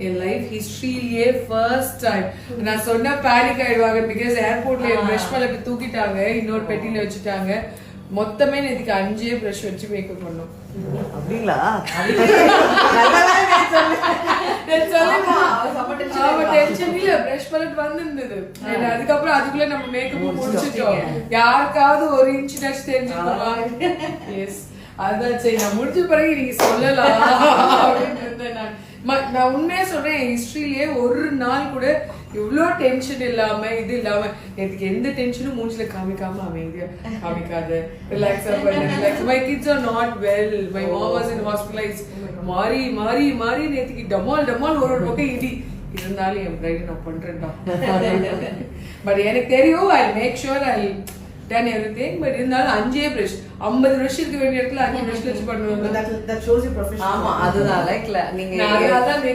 என் life ஹிஸ்டரியிலேயே first time. நான் சொன்னா panic ஆயிடுவாங்க, பிகாஸ் ஏர்போர்ட்ல என் பிரஷ் மேல தூக்கிட்டாங்க, இன்னொரு பெட்டியில வச்சுட்டாங்க. மொத்தமே நேற்றுக்கு 5 பிரஷ் வச்சு மேக்கப் பண்ணோம். அப்படிங்களா? அதுக்கப்புறம் அதுக்குள்ள நம்ம மேக்கப் முடிச்சிட்டோம். யாருக்காவது ஒரு இன்ச் டச் தெரிஞ்சுக்கோங்க. அதான் சரி, நான் முடிஞ்ச பிறகு நீங்க சொல்லலாம் அப்படின்னு நான் உண்மையா சொல்றேன். ஹிஸ்டரியிலேயே ஒரு நாள் கூட இவ்வளோ டென்ஷன் இல்லாம இது இல்லாம எனக்கு எந்த டென்ஷனும் மூஞ்சில காமிக்காம அமைதியா காமிக்காது, ரிலாக்ஸா relax. My kids are not well, my mom was in hospitalise. மாறி மாறி மாறி நேற்றுக்கு டமால் டமால் ஒரு பக்கம் இடி இருந்தாலும் என் பிரைட் நான் பண்றேன்டா. பட் எனக்கு தெரியும், I make sure I done everything. But இருந்தாலும் 5 பிரஷ் 50 பிரஷ் இருக்க வேண்டிய இடத்துல 5 பிரஷ் வச்சு பண்ணுவாங்க. ஆமா, அதுதான் லைக் நீங்க